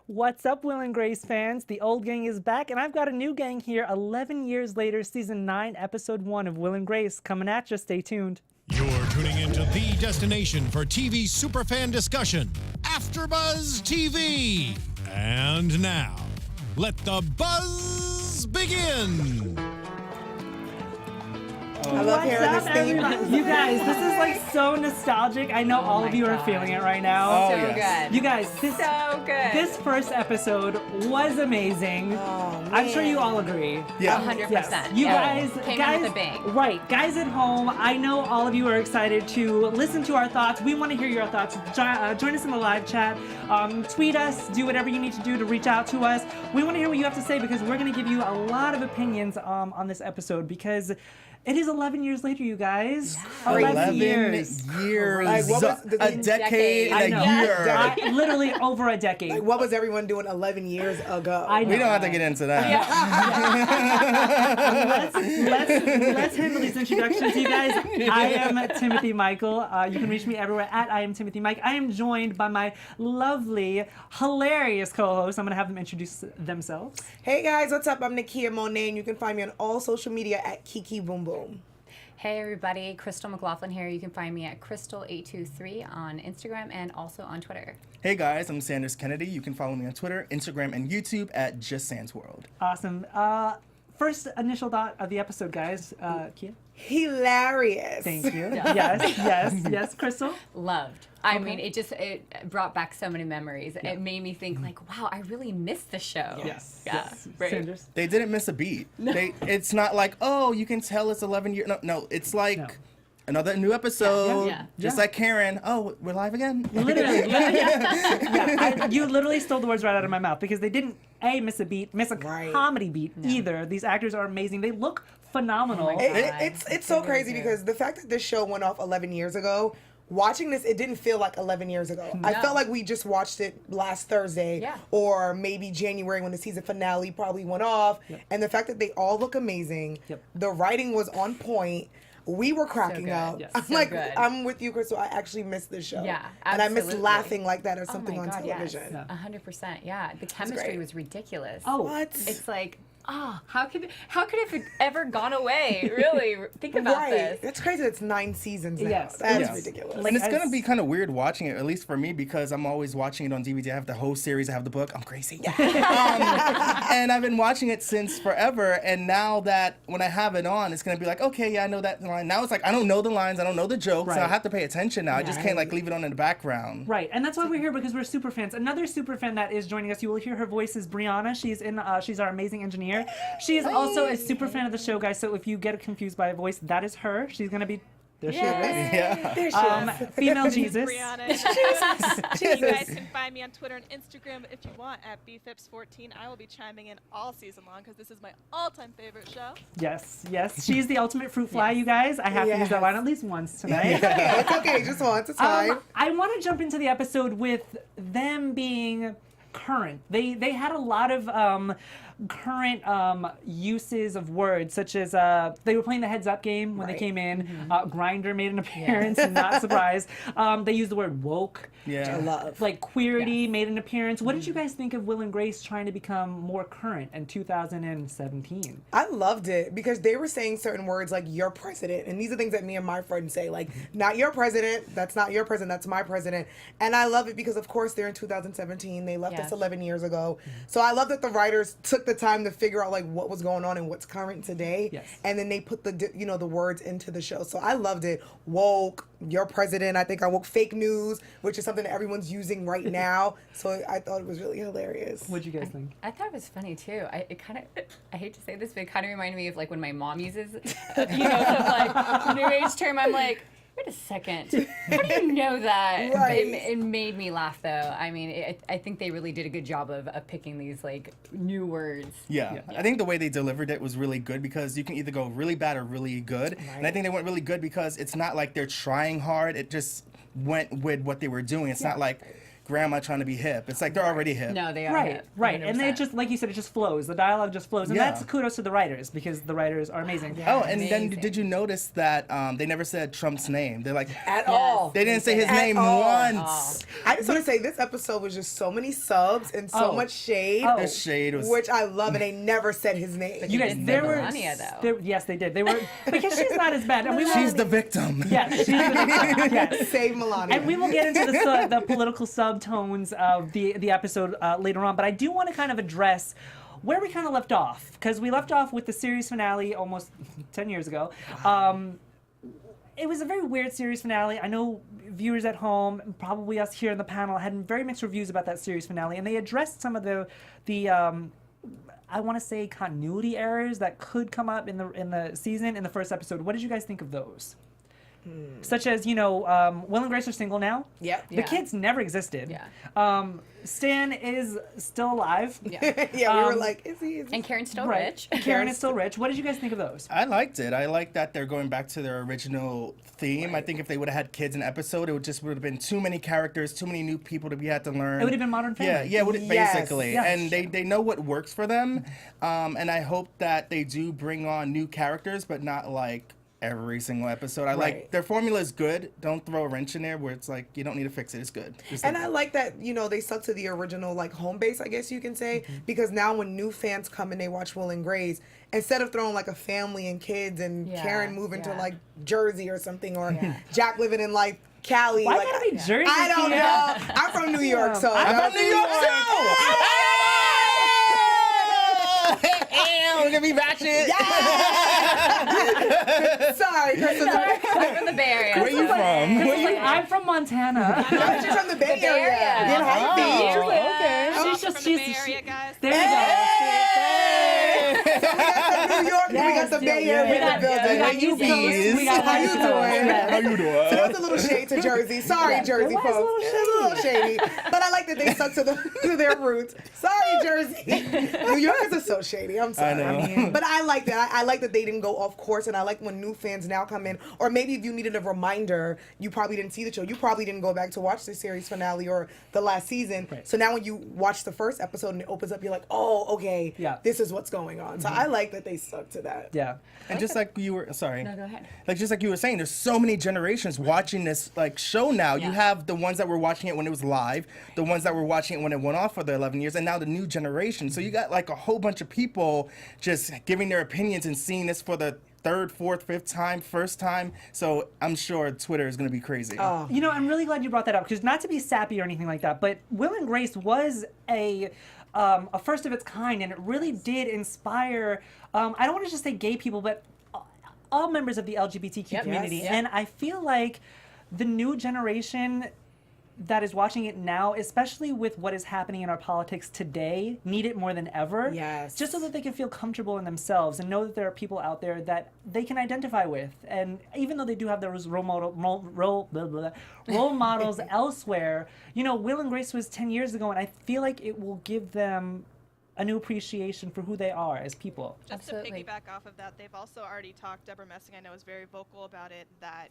What's up, Will and Grace fans? The old gang is back, and I've got a new gang here 11 years later, Season 9, Episode 1 of Will and Grace coming at you. Stay tuned. You're tuning into the destination for TV superfan discussion, AfterBuzz TV. And now, let the buzz begin. I love hearing this theme. You guys, this is like so nostalgic. I know all of you are feeling it right now. So good. You guys, this first episode was amazing. Oh, I'm sure you all agree. Yeah. 100%. Yes. You guys, came in with a bang. Right, guys at home, I know all of you are excited to listen to our thoughts. We want to hear your thoughts. Join us in the live chat. Tweet us. Do whatever you need to do to reach out to us. We want to hear what you have to say because we're going to give you a lot of opinions on this episode because it is 11 years later, you guys. Yeah. 11 years. Like, what was A decade and a year. Literally over a decade. Like, what was everyone doing 11 years ago? I know. We don't have to get into that. Let's handle these introductions, you guys. I am Timothy Michael. You can reach me everywhere at I am Timothy Mike. I am joined by my lovely, hilarious co-hosts. I'm going to have them introduce themselves. Hey guys, what's up? I'm Nakia Monet, and you can find me on all social media at Kiki Boom Boom. Hey everybody, Cristal McLaughlin here. You can find me at Cristal823 on Instagram and also on Twitter. Hey guys, I'm Sanders Kennedy. You can follow me on Twitter, Instagram, and YouTube at Just Sans World. Awesome. First initial thought of the episode, guys. Kia? Hilarious. Thank you. Yes, Crystal? Loved. I mean, it brought back so many memories. Yeah. It made me think like, wow, I really missed the show. Yes. Yeah. Right. Sanders? They didn't miss a beat. It's not like, oh, you can tell it's 11 years. No, it's like another new episode. Yeah. Just like Karen. Oh, we're live again. Literally. You literally stole the words right out of my mouth because they didn't miss a beat, miss a comedy beat either. These actors are amazing. They look phenomenal. Oh It's so crazy because the fact that this show went off 11 years ago, watching this, it didn't feel like 11 years ago. No. I felt like we just watched it last Thursday or maybe January when the season finale probably went off. And the fact that they all look amazing, the writing was on point. We were cracking up. Yes. I'm with you, Crystal. I actually miss this show. Yeah, and I miss absolutely. laughing like that or Oh something my on God, television. Yes. 100%. Yeah, the chemistry was ridiculous. Oh, what? It's like, how could it have ever gone away? Really, think about this. It's crazy. It's 9 seasons now. Yes. That's ridiculous. And it's going to be kind of weird watching it, at least for me, because I'm always watching it on DVD. I have the whole series. I have the book. I'm crazy. And I've been watching it since forever. And now that when I have it on, it's going to be like, okay, yeah, I know that line. Now it's like, I don't know the lines. I don't know the jokes. So I have to pay attention now. I just can't like leave it on in the background. Right, and that's why we're here because we're super fans. Another super fan that is joining us, you will hear her voice is Brianna. She's our amazing engineer. She is also a super fan of the show, guys. So if you get confused by a voice, that is her. She's gonna be. There she is. Yeah. There she is. Female Jesus. Brianna. You guys can find me on Twitter and Instagram if you want at bfips14. I will be chiming in all season long because this is my all-time favorite show. Yes. She's the ultimate fruit fly, you guys. I have to use that line at least once tonight. It's okay. Just once. It's fine. I want to jump into the episode with them being current. They had a lot of current uses of words, such as they were playing the heads up game when they came in. Grindr made an appearance, not surprised. They used the word woke. Yeah. I love. Like queerty made an appearance. What did you guys think of Will and Grace trying to become more current in 2017? I loved it because they were saying certain words like "your president," and these are things that me and my friends say, like "not your president," "that's not your president," "that's my president," and I love it because of course they're in 2017. They left us 11 years ago, so I love that the writers took the time to figure out like what was going on and what's current today, and then they put the words into the show. So I loved it. Woke, your president. I think I woke fake news, which is something that everyone's using right now. So I thought it was really hilarious. What'd you guys think? I thought it was funny too. I hate to say this, but it kind of reminded me of like when my mom uses, some like new age term. I'm like, wait a second, how do you know that? Right. It made me laugh though. I mean, I think they really did a good job of picking these like new words. Yeah. I think the way they delivered it was really good because you can either go really bad or really good. And I think they went really good because it's not like they're trying hard. It just went with what they were doing. It's not like grandma trying to be hip. It's like they're already hip. No, they are. Right, hip, right. And they 100%. just, like you said, it just flows. The dialogue just flows. And Yeah. that's kudos to the writers, because the writers are amazing. Oh, and then Amazing. did you notice that they never said Trump's name? They're like, At all. they didn't say his At name all. once. I just want to say this episode was just so many subs and so Oh. much shade, Oh. The shade was. which I love, and they never said his name. You guys, did there say were... Melania, though. Yes, they did. They were... Because she's not as bad. And we She's the victim. Yes, she's the... Yes. Save Melania. And we will get into the political subtones of the episode later on, but I do want to kind of address where we kind of left off, because we left off with the series finale almost 10 years ago. It was a very weird series finale. I know viewers at home, and probably us here in the panel, had very mixed reviews about that series finale, and they addressed some of the I want to say continuity errors that could come up in the season in the first episode. What did you guys think of those? Such as, Will and Grace are single now. Yep. The Yeah. kids never existed. Yeah. Stan is still alive. Yeah. Yeah, we were like, is he? And Karen's still Right. rich. Karen is still rich. What did you guys think of those? I liked it. I like that they're going back to their original theme. I think if they would have had kids in an episode, it would have been too many characters, too many new people that we had to learn. It would have been Modern Family. Yeah, Yes. basically. Yeah. And they know what works for them. And I hope that they do bring on new characters, but not like every single episode. I like Right. their formula is good. Don't throw a wrench in there where it's like you don't need to fix it. It's good. Just And like I like that, they stuck to the original like home base, I guess you can say, because now when new fans come and they watch Will and Grace, instead of throwing like a family and kids and Yeah, Karen moving to yeah. like Jersey or something, or Yeah. Jack living in like Cali. Why like, gotta be Jersey? I don't here? know. I'm from New York, so I'm from New York too. We're gonna be ratchet. Sorry, Crystal. I'm from the Bay Area. Where you from? It's like, I'm from Montana. She's from the Bay Bay Area. Area. In Hype Beach. Oh, okay. She's From just the Bay Area, guys. There you New York, and we got the Bay Area We in got- the building. we got How you East Coast, be? we got How you West doing? Coast, yes. How you doing? So that's a little shade to Jersey. Sorry, Jersey It was a folks. little It's a little shady. But I like that they stuck to their roots. Sorry, Jersey. New Yorkers are so shady. I'm sorry. I know. But I like that. I like that they didn't go off course, and I like when new fans now come in. Or maybe if you needed a reminder, you probably didn't see the show. You probably didn't go back to watch the series finale or the last season. Right. So now when you watch the first episode and it opens up, you're like, oh, okay, Yeah. this is what's going on. So I like that they stuck to that. Yeah. And just like you were, sorry. No, go ahead. Like just like you were saying, there's so many generations watching this like show now. You Yeah. have the ones that were watching it when it was live, the ones that were watching it when it went off for the 11 years, and now the new generation. So you got like a whole bunch of people just giving their opinions and seeing this for the third, fourth, fifth time, first time. So I'm sure Twitter is gonna be crazy. I'm really glad you brought that up, because not to be sappy or anything like that, but Will and Grace was a first of its kind, and it really did inspire, I don't want to just say gay people, but all members of the LGBTQ Yep. community. Yes. And I feel like the new generation that is watching it now, especially with what is happening in our politics today, need it more than ever. Yes. Just so that they can feel comfortable in themselves and know that there are people out there that they can identify with. And even though they do have those role models elsewhere, Will and Grace was 10 years ago, and I feel like it will give them a new appreciation for who they are as people. Just Absolutely. to piggyback off of that, they've also already talked, Debra Messing, I know, is very vocal about it, that,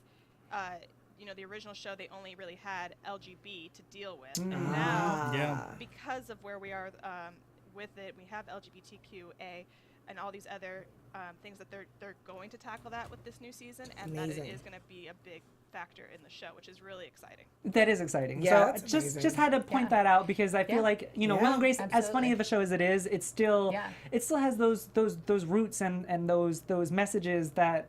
the original show, they only really had LGB to deal with. And now, Yeah. because of where we are with it, we have LGBTQA and all these other things that they're going to tackle that with this new season, and that Amazing. it is going to be a big factor in the show, which is really exciting. That is exciting. Yeah, so that's just amazing. had to point Yeah. that out, because I feel Yeah. like Will Yeah, and Grace, as funny absolutely. of a show as it is, it's still Yeah. it still has those roots and those messages that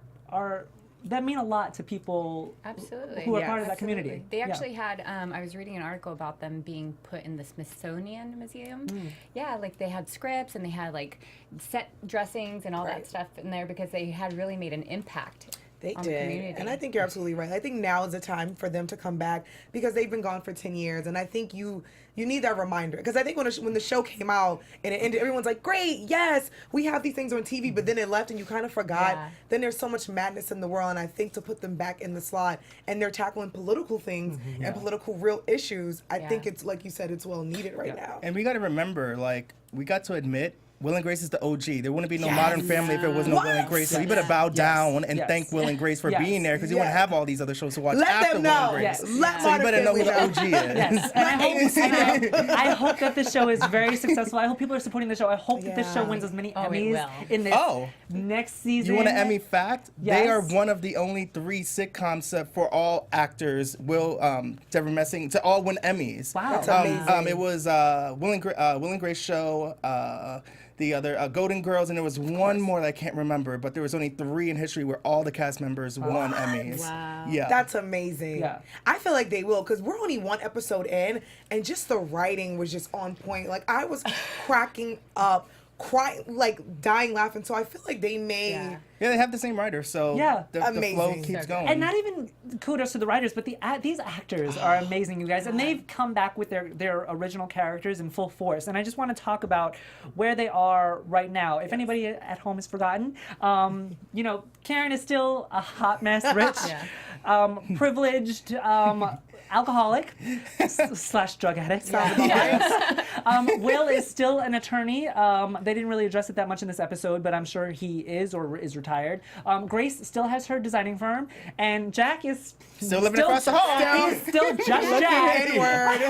mean a lot to people Absolutely. who are Yes. part of that community. Absolutely. They Yeah. actually had, I was reading an article about them being put in the Smithsonian Museum. Yeah, like they had scripts and they had like set dressings and all Right. that stuff in there because they had really made an impact They on the did. community. And I think you're absolutely right. I think now is the time for them to come back, because they've been gone for 10 years. And I think you need that reminder. Because I think when the show came out and it ended, everyone's like, great, yes, we have these things on TV. But then it left and you kind of forgot. Yeah. Then there's so much madness in the world. And I think to put them back in the slot and they're tackling political things and political real issues, I Yeah. think it's, like you said, it's well needed right now. And we got to remember, like, we got to admit Will and Grace is the OG. There wouldn't be no Modern Family if there was no Will and Grace. So you better bow down and thank Will and Grace for being there, because you wouldn't have all these other shows to watch after Will and Grace. Yes. So you better know who the OG is. Yes, and I hope that this show is very successful. I hope people are supporting the show. I hope that this show wins as many Emmys in this next season. You want an Emmy fact? Yes. They are one of the only 3 sitcoms for all actors. Debra Messing to all win Emmys. Wow, that's amazing. It was Will and Grace show. The other Golden Girls, and there was one more that I can't remember, but there was only 3 in history where all the cast members won Emmys. Wow. Yeah. That's amazing. Yeah. I feel like they will, because we're only 1 episode in, and just the writing was just on point. Like, I was cracking up, crying, like dying laughing. So I feel like they made... Yeah, they have the same writer, so the flow keeps going. And not even kudos to the writers, but these actors are amazing, you guys. And they've come back with their original characters in full force. And I just want to talk about where they are right now. If anybody at home has forgotten, you know, Karen is still a hot mess, rich, privileged, alcoholic / drug addict. Will is still an attorney. They didn't really address it that much in this episode, but I'm sure he is or is retired. Grace still has her designing firm, and Jack is still living across the hall. He's still just Jack. Don't do that.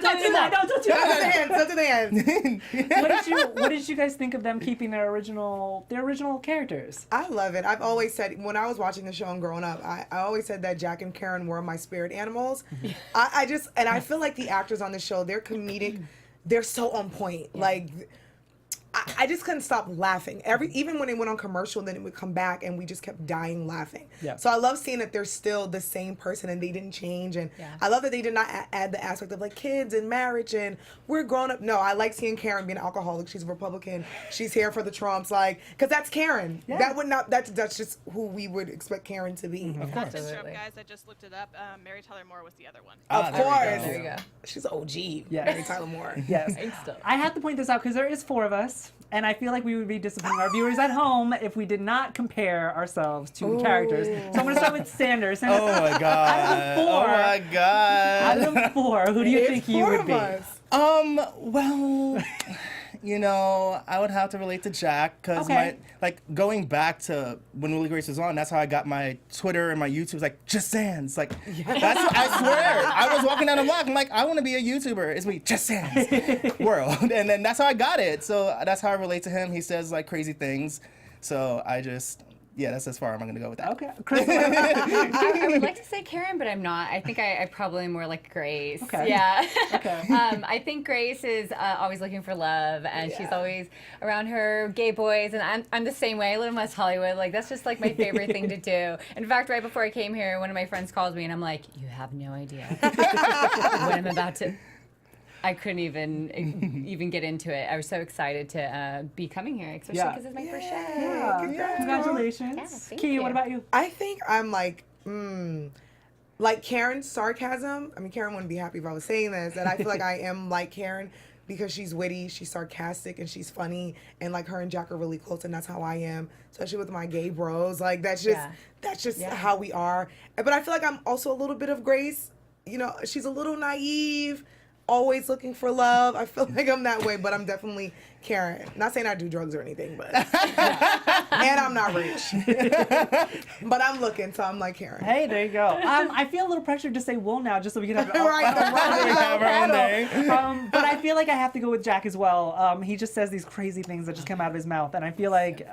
Don't do that. Don't do the hands. What did you guys think of them keeping their original characters? I love it. I've always said, when I was watching the show and growing up, I always said that Jack and Karen were my spirit animals. I feel like the actors on the show, they're comedic. They're so on point. Yeah. Like, I just couldn't stop laughing. Even when they went on commercial, then it would come back, and we just kept dying laughing. Yeah. So I love seeing that they're still the same person and they didn't change. And I love that they did not add the aspect of like kids and marriage and we're grown up. No, I like seeing Karen being an alcoholic. She's a Republican. She's here for the Trumps, like, because that's Karen. Yeah. That would not. That's just who we would expect Karen to be. Of course. Guys, I just looked it up. Mary Tyler Moore was the other one. Of course. There you go. She's an OG. Yeah. Mary Tyler Moore. Yes. I have to point this out because there is 4 of us. And I feel like we would be disappointing our viewers at home if we did not compare ourselves to characters. So I'm going to start with Sanders. Oh my God. Out of the 4, oh my God. Out of the 4, who do you think you would be? Well, you know, I would have to relate to Jack because going back to when Will and Grace was on, that's how I got my Twitter and my YouTube. It's like, Just Sans. Like, I swear. I was walking down the block. I'm like, I want to be a YouTuber. It's me, Just Sans world. And then that's how I got it. So that's how I relate to him. He says like crazy things. So that's as far as I'm going to go with that. Okay. Cristal. I would like to say Karen, but I'm not. I think I probably am more like Grace. Okay. Yeah. Okay. I think Grace is always looking for love, and she's always around her gay boys, and I'm the same way. I live in West Hollywood. Like, that's just like my favorite thing to do. In fact, right before I came here, one of my friends called me, and I'm like, you have no idea what I'm about to... I couldn't even get into it. I was so excited to be coming here, especially because it's my first show. Yeah. Congratulations. Yeah, thank Kia, you. what about you? I think I'm like Karen's sarcasm. I mean, Karen wouldn't be happy if I was saying this. And I feel like I am like Karen because she's witty, she's sarcastic, and she's funny. And like her and Jack are really close, and that's how I am, especially with my gay bros. Like that's just how we are. But I feel like I'm also a little bit of Grace. You know, she's a little naive. Always looking for love. I feel like I'm that way, but I'm definitely Karen. Not saying I do drugs or anything, but and I'm not rich. But I'm looking, so I'm like Karen. Hey, there you go. I feel a little pressured to say Will now, just so we can have our own name. But I feel like I have to go with Jack as well. He just says these crazy things that just come out of his mouth, and I feel like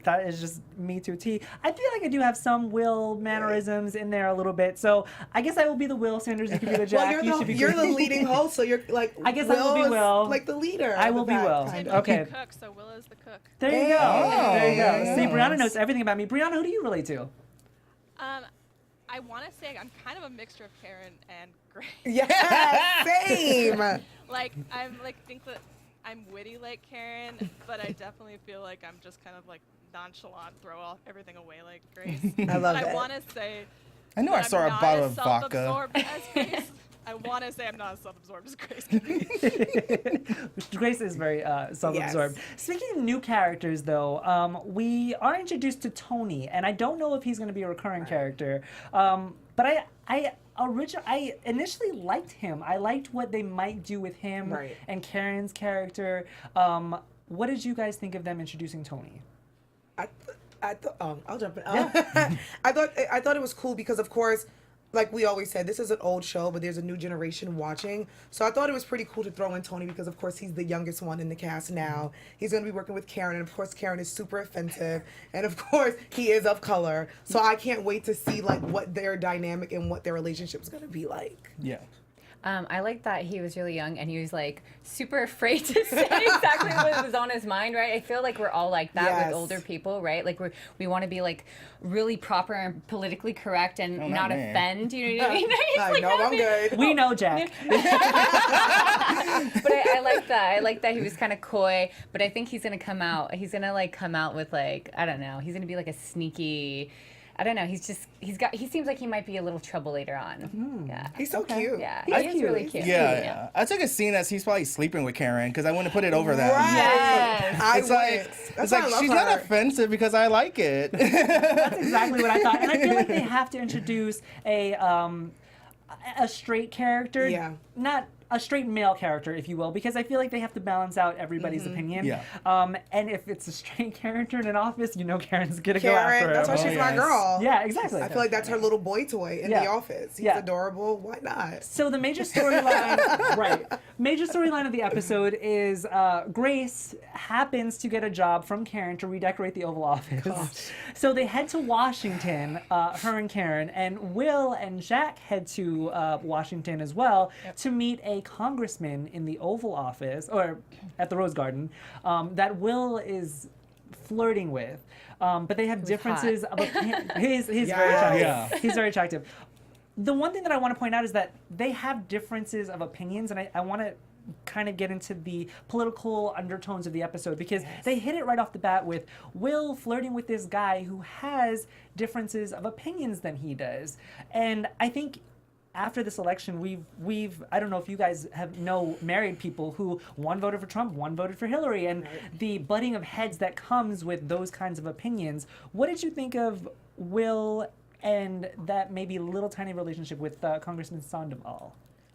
that is just me to a T. I feel like I do have some Will mannerisms in there a little bit, so I guess I will be the Will. Sanders, you can be the Jack. Well, you're the leading host, so you're like. I guess I will be Will. Like the leader. I will be Will. Okay. Cook, so Will is the cook. There you go. There you go. See, Brianna knows everything about me. Brianna, who do you relate to? I want to say I'm kind of a mixture of Karen and Grace. Yeah, same. Think that I'm witty like Karen, but I definitely feel like I'm just kind of like nonchalant, throw everything away like Grace. I love that. it. I want to say. I know I saw a bottle of vodka. I want to say I'm not as self-absorbed as Grace can be. Grace is very self-absorbed. Yes. Speaking of new characters, though, we are introduced to Tony, and I don't know if he's going to be a recurring character. But I initially liked him. I liked what they might do with him and Karen's character. what did you guys think of them introducing Tony? I thought I'll jump in. I thought it was cool because of course, like we always said, this is an old show, but there's a new generation watching. So I thought it was pretty cool to throw in Tony because of course he's the youngest one in the cast now. He's going to be working with Karen, and of course Karen is super offensive, and of course he is of color. So I can't wait to see like what their dynamic and what their relationship is going to be like. Yeah. I like that he was really young and he was like super afraid to say exactly what was on his mind, right? I feel like we're all like that with older people, right? Like we want to be like really proper and politically correct and not offend. You know what I mean? I know, I'm good. We know, Jack. But I like that. I like that he was kind of coy. But I think he's gonna come out. He's gonna like come out with like, I don't know. He's gonna be like a sneaky. I don't know. He seems like he might be a little trouble later on. Yeah. He's so cute. Yeah. He is really cute. Yeah. I took a scene as he's probably sleeping with Karen because I wouldn't put it over that. Right. Yes. It's like she's not offensive because I like it. That's exactly what I thought. And I feel like they have to introduce a straight character. Yeah. Not a straight male character, if you will, because I feel like they have to balance out everybody's opinion. Yeah. And if it's a straight character in an office, you know Karen's gonna go after him. That's why she's my girl. Yeah, exactly. I feel like that's her little boy toy in the office. He's adorable. Why not? So the major storyline, major storyline of the episode is Grace happens to get a job from Karen to redecorate the Oval Office. So they head to Washington, her and Karen, and Will and Jack head to Washington as well to meet a congressman in the Oval Office, or at the Rose Garden, that Will is flirting with. But they have differences of opinion. He's very attractive. Yeah. He's very attractive. The one thing that I want to point out is that they have differences of opinions, and I want to kind of get into the political undertones of the episode because they hit it right off the bat with Will flirting with this guy who has differences of opinions than he does. And I think after this election, we've I don't know if you guys know married people who one voted for Trump, one voted for Hillary, and the butting of heads that comes with those kinds of opinions. What did you think of Will and that maybe little tiny relationship with Congressman Sandoval?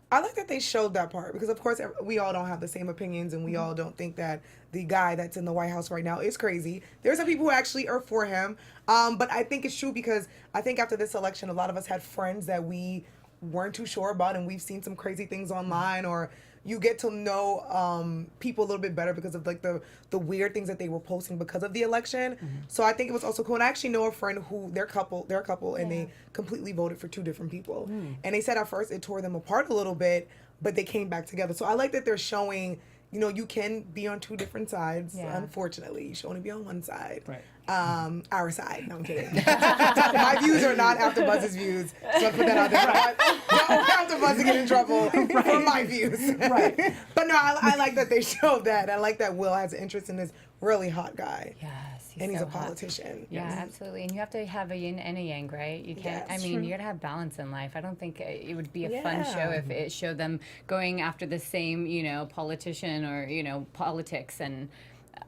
I like that they showed that part because, of course, we all don't have the same opinions and we all don't think that the guy that's in the White House right now is crazy. There's some people who actually are for him. But I think it's true because I think after this election, a lot of us had friends that we weren't too sure about, and we've seen some crazy things online, or you get to know people a little bit better because of like the weird things that they were posting because of the election. So I think it was also cool. And I actually know a friend who they're a couple and they completely voted for two different people. And they said at first it tore them apart a little bit, but they came back together. So I like that they're showing, you know, you can be on two different sides. Unfortunately, you should only be on one side. Right. Our side. No, I'm kidding. My views are not AfterBuzz's views, so I put that out there. Don't AfterBuzz to get in trouble for my views. Right. But no, I like that they showed that. I like that Will has an interest in this really hot guy. Yes. And he's so a hot. politician. Yeah, absolutely. And you have to have a yin and a yang, right? You can't, Yes, I mean, true. you gotta have balance in life. I don't think it would be a fun show if it showed them going after the same, you know, politician or, you know, politics. And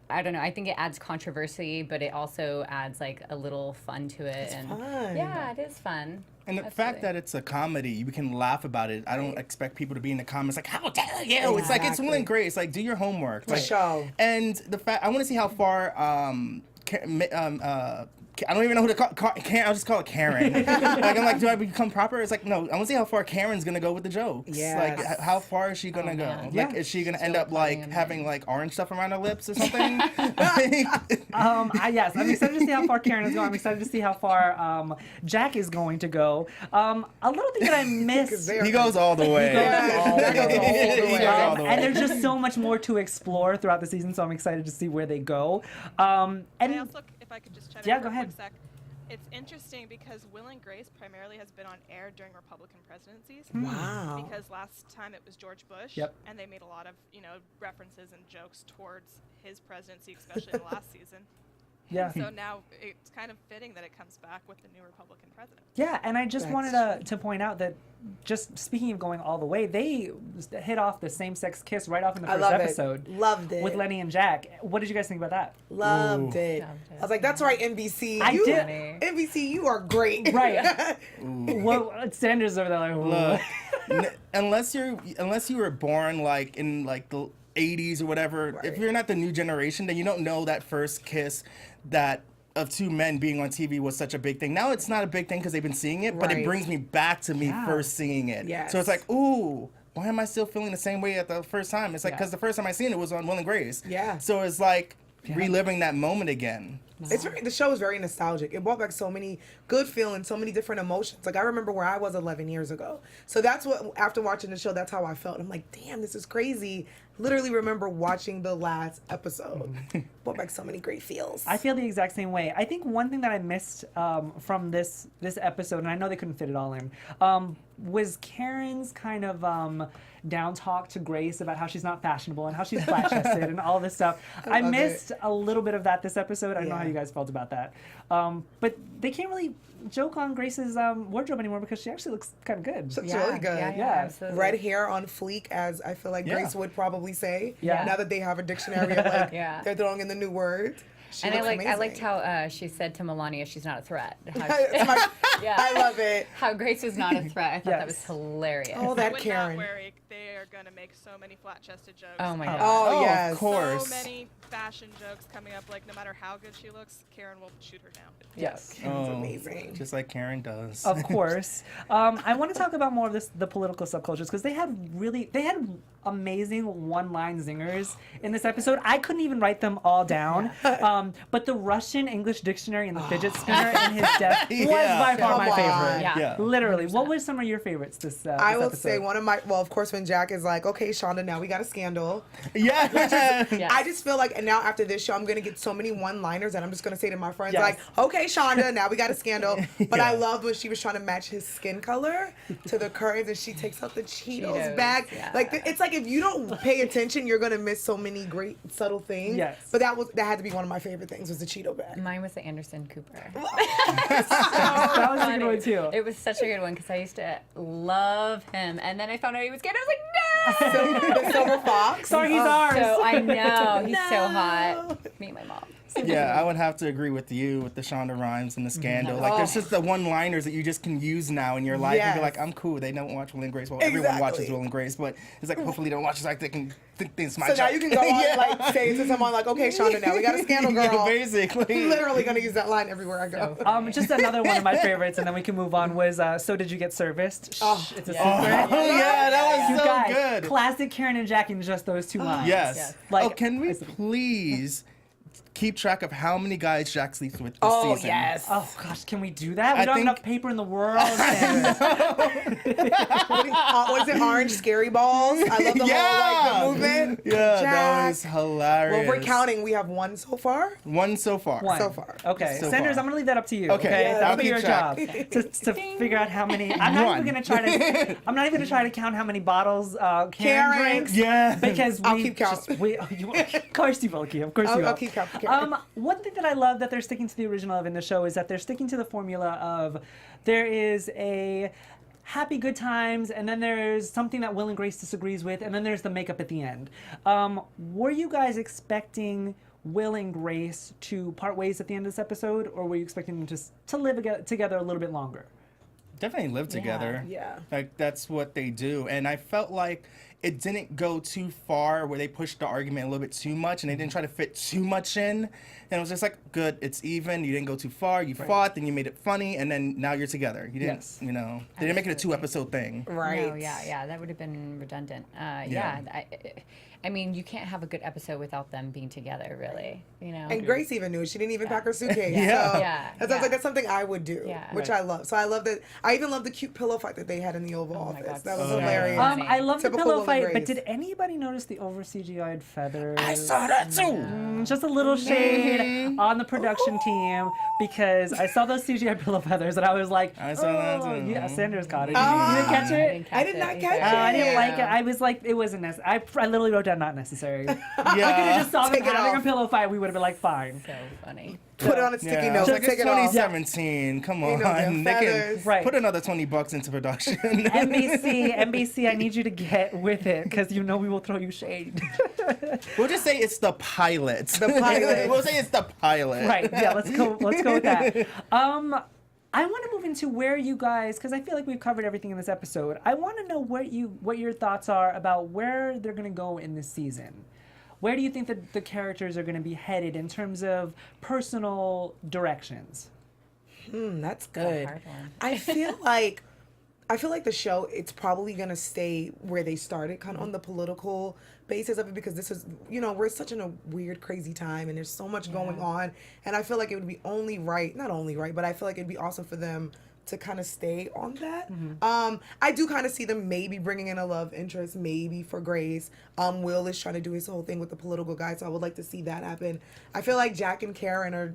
I don't know, I think it adds controversy, but it also adds like a little fun to it. It's and fun. Yeah, it is fun. And the fact that it's a comedy, we can laugh about it. I don't expect people to be in the comments like, how dare you? It's like, it's Will and Grace. Like, do your homework. Like, show. And the fact, I want to see how far, I don't even know who to call. I'll just call it Karen. Like, I'm like, do I become proper? It's like, no. I want to see how far Karen's gonna go with the jokes. Yes. Like, how far is she gonna go? man. Like, is she gonna end up like having like orange stuff around her lips or something? Yes, I'm excited to see how far Karen is going. I'm excited to see how far Jack is going to go. A little thing that I missed. He goes all the way. And there's just so much more to explore throughout the season, so I'm excited to see where they go. And I also, if I could just chime in go for a ahead. quick sec, it's interesting because Will and Grace primarily has been on air during Republican presidencies. Wow. Because last time it was George Bush, and they made a lot of, you know, references and jokes towards his presidency, especially in the last season. Yeah. So now it's kind of fitting that it comes back with the new Republican president. Yeah, and I just wanted to point out that, just speaking of going all the way, they hit off the same-sex kiss right off in the first episode. Loved it. With Lenny and Jack. What did you guys think about that? Loved it. I was like, that's right, NBC. I did. NBC, you are great. Right. Well, Sanders over there like, Look, unless you were born like in like the 80s or whatever, if you're not the new generation, then you don't know that first kiss that of two men being on TV was such a big thing. Now it's not a big thing because they've been seeing it, but it brings me back to me first seeing it. Yes. So it's like, ooh, why am I still feeling the same way at the first time? It's like, because the first time I seen it was on Will and Grace. Yeah. So it's like reliving that moment again. The show is very nostalgic. It brought back so many good feelings, so many different emotions. Like I remember where I was 11 years ago. So that's what, after watching the show, that's how I felt. I'm like, damn, this is crazy. Literally remember watching the last episode. Brought back so many great feels. I feel the exact same way. I think one thing that I missed from this episode, and I know they couldn't fit it all in, was Karen's kind of down talk to Grace about how she's not fashionable and how she's flat-chested and all this stuff. I missed a little bit of that this episode. I don't know how you guys felt about that. But they can't really joke on Grace's wardrobe anymore because she actually looks kind of good. She's really good. Yeah. Absolutely. Red hair on fleek, as I feel like Grace would probably say. Yeah. Now that they have a dictionary of like Yeah. they're throwing in the new words. She And I looks liked amazing. how she said to Melania, she's not a threat. How, I love it. how Grace was not a threat. I thought that was hilarious. Oh, I that would Karen. not worry. They are gonna make so many flat-chested jokes. Oh my god. Oh, yes. Of course. So many fashion jokes coming up. Like no matter how good she looks, Karen will shoot her down. Yes. Karen's amazing. Just like Karen does. Of course. I want to talk about more of the political subcultures because they had amazing one-line zingers in this episode. I couldn't even write them all down. But the Russian English dictionary and the fidget spinner in his desk was by far my Come on. favorite. Yeah. Literally. What were some of your favorites this I will episode? say one of my, well, of course, when Jack is like, okay, Shonda, now we got a scandal. Yeah. Yes. I just feel like, and now after this show, I'm going to get so many one-liners that I'm just going to say to my friends, Yes. like, okay, Shonda, now we got a scandal. But I loved when she was trying to match his skin color to the curtains and she takes out the Cheetos bag. yeah. Like, it's like if you don't pay attention, you're going to miss so many great subtle things. Yes. But that had to be one of my favorite things was the Cheeto bag. Mine was the Anderson Cooper. That was a good one too. It was such a good one because I used to love him, and then I found out he was gay, and I was like, no. The Silver Fox. Sorry, he's ours. So I know he's so hot. Me and my mom. Yeah, I would have to agree with you with the Shonda Rhimes and the scandal. Like, there's just the one-liners that you just can use now in your life. And be like, I'm cool. They don't watch Will and Grace. Well, everyone watches Will and Grace, but it's like, hopefully they don't watch it so like they can think it's my So now joke. you can go on and like say to someone like, okay, Shonda, now we got a scandal, girl. Yeah, basically. Literally gonna use that line everywhere I go. Just another one of my favorites, and then we can move on, was So Did You Get Serviced? Shh, it's a secret. Oh, yeah, that You was so guys, good. classic Karen and Jackie in just those two lines. Yes. Like, Can we please keep track of how many guys Jack sleeps with this season? Yes. Oh gosh, can we do that? We don't have think- enough paper in the world. and- What is it? Orange scary balls. I love the whole like the movement. Yeah, that Jack. was hilarious. Well, we're counting. We have one so far. One so far. One. So far. Okay, So Sanders, far. I'm gonna leave that up to you. Okay, Okay, yeah, that'll I'll be keep your track. job to figure out how many. I'm not even gonna try to. I'm not even gonna try to count how many bottles Karen Karen. drinks. Yeah. Because I'll we keep count. of course you will, Kia. Of course you will. I'll keep count for Karen. One thing that I love that they're sticking to the original of in the show is that they're sticking to the formula of there is a happy good times, and then there's something that Will and Grace disagrees with, and then there's the makeup at the end. Were you guys expecting Will and Grace to part ways at the end of this episode, or were you expecting them just to live together a little bit longer? Definitely live together. Yeah. Like, that's what they do. And I felt like it didn't go too far where they pushed the argument a little bit too much and they didn't try to fit too much in. And it was just like, good, it's even. You didn't go too far. You fought, then you made it funny, and then now you're together. You didn't, Yes. you know, they didn't make it a 2-episode thing. Right. No, yeah, that would have been redundant. I mean, you can't have a good episode without them being together, really. You know. And Grace even knew it. She didn't even pack her suitcase. Yeah. So Yeah, That's yeah. like that's something I would do, Yeah. which I love. So I love that. I even love the cute pillow fight that they had in the Oval Oh my Office. God, That was so hilarious. funny. I love Typical the pillow Will and fight, but Grace. did anybody notice the over CGI'd feathers? I saw that too. Just a little shade on the production team because I saw those CGI pillow feathers and I was like, I saw that too. Yeah, Sanders caught it. You didn't catch it? I did not catch it. I didn't Yeah. like it. I was like, it wasn't necessary. I literally wrote down not necessary. I could Yeah. have just saw them Take it having a off. pillow fight. We would have been like, fine. So funny. Put it on a sticky Yeah. note. It's Like, like take it's it off. 2017. Come Ain't no damn on. They feathers. can Right. put another $20 into production. NBC, I need you to get with it because you know we will throw you shade. We'll just say it's the pilot. The pilot. We'll say it's the pilot. Right. Yeah. Let's go with that. I want to move into where you guys, because I feel like we've covered everything in this episode. I want to know what your thoughts are about where they're going to go in this season. Where do you think that the characters are going to be headed in terms of personal directions? That's good. hard one. I feel like the show, it's probably gonna stay where they started, kind of on the political basis of it, because this is, we're such in a weird, crazy time, and there's so much going on, and I feel like it would be not only right, but I feel like it'd be awesome for them to kind of stay on that. I do kind of see them maybe bringing in a love interest, maybe for Grace. Will is trying to do his whole thing with the political guy, so I would like to see that happen. I feel like Jack and Karen are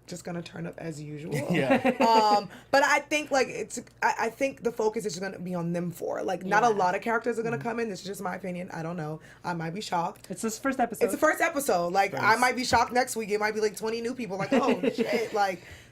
just gonna turn up as usual. But I think I think the focus is just gonna be on them four. Not a lot of characters are gonna come in. This is just my opinion. I don't know. I might be shocked. It's this first episode. It's the first episode. I might be shocked next week. It might be 20 new people. Oh shit.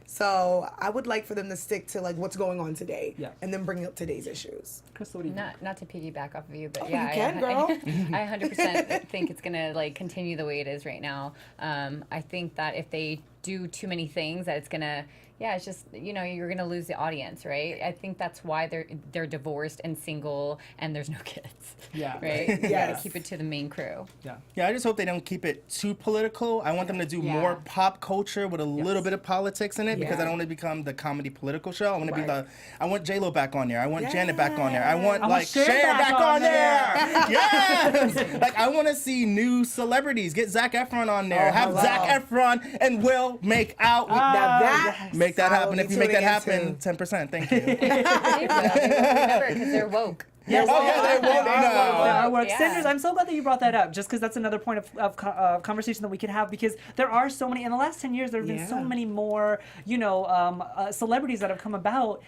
So I would like for them to stick to what's going on today, and then bring up today's issues. Crystal, what do you think? Not to piggyback off of you, but you can, girl. I 100% think it's gonna continue the way it is right now. I think that if they do too many things, that it's gonna, it's just you're gonna lose the audience, right? I think that's why they're divorced and single and there's no kids. Yeah. Right. You gotta keep it to the main crew. Yeah, I just hope they don't keep it too political. I want them to do more pop culture with a little bit of politics in it, because I don't want to become the comedy political show. I want to be I want J-Lo back on there. I want Janet back on there. I want Cher back on there. Yes. I want to see new celebrities. Get Zac Efron on there. Have Zac Efron and Will make out. Make that happen. If you make that happen, 10%. Thank you. They will. Remember, because they're woke. Yes. They won't know. Sanders, I'm so glad that you brought that up, just because that's another point of conversation that we could have, because there are so many, in the last 10 years, there have been so many more, celebrities that have come about.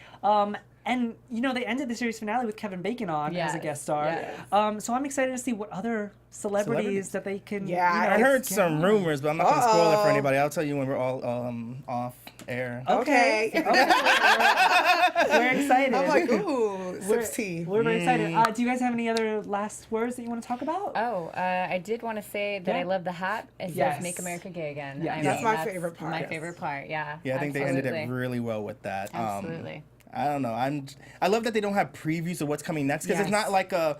And, they ended the series finale with Kevin Bacon on as a guest star. Yes. So I'm excited to see what other celebrities that they can. I heard some rumors, but I'm not going to spoil it for anybody. I'll tell you when we're all off air. Okay. We're excited. I'm ooh, sips tea. We're very excited. Do you guys have any other last words that you want to talk about? Oh, I did want to say that I love the hat. It says "Make America Gay Again." Yes. That's my favorite part. My favorite part. Yeah. Yeah, I think they ended it really well with that. Absolutely. I don't know. I love that they don't have previews of what's coming next, because it's not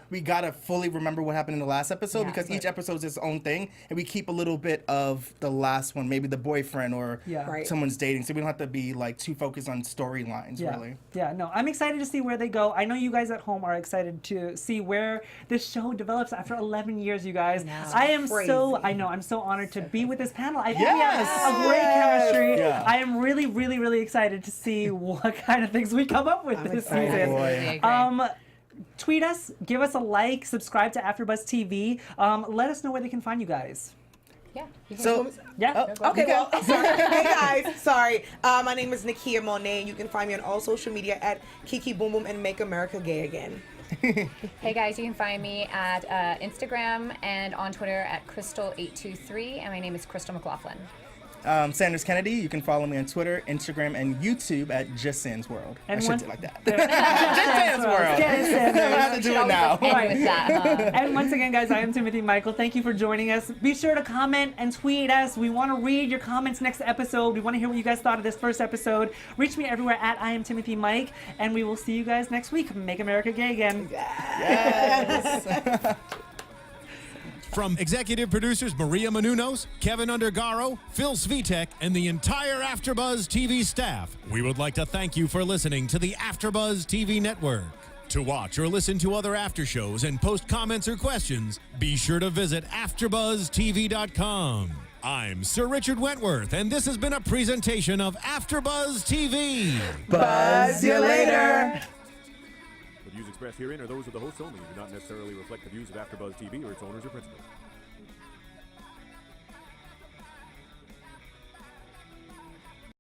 we gotta fully remember what happened in the last episode, because each episode is its own thing, and we keep a little bit of the last one, maybe the boyfriend or someone's dating, so we don't have to be too focused on storylines really. Yeah, no, I'm excited to see where they go. I know you guys at home are excited to see where this show develops after 11 years, you guys. I'm so honored to be with this panel. I think we have a great chemistry. I am really, really, really excited to see what kind of things we come up with this season. Tweet us, give us a like, subscribe to AfterBuzz TV. Let us know where they can find you guys. Okay, well, sorry. Hey guys, sorry. My name is Nakia Monet. You can find me on all social media at Kiki Boom Boom and Make America Gay Again. Hey guys, you can find me at Instagram and on Twitter at Cristal823, and my name is Cristal McLaughlin. Sanders Kennedy. You can follow me on Twitter, Instagram, and YouTube at Just Sans World. And I should do it like that. Just Sans World. I have to do it now. And once again, guys, I am Timothy Michael. Thank you for joining us. Be sure to comment and tweet us. We want to read your comments next episode. We want to hear what you guys thought of this first episode. Reach me everywhere at I am Timothy Mike, and we will see you guys next week. Make America Gay Again. Yes. From executive producers Maria Menounos, Kevin Undergaro, Phil Svitek, and the entire AfterBuzz TV staff, we would like to thank you for listening to the AfterBuzz TV network. To watch or listen to other after shows and post comments or questions, be sure to visit AfterBuzzTV.com. I'm Sir Richard Wentworth, and this has been a presentation of AfterBuzz TV. Buzz you later. The views expressed herein are those of the hosts only and do not necessarily reflect the views of AfterBuzz TV or its owners or principals.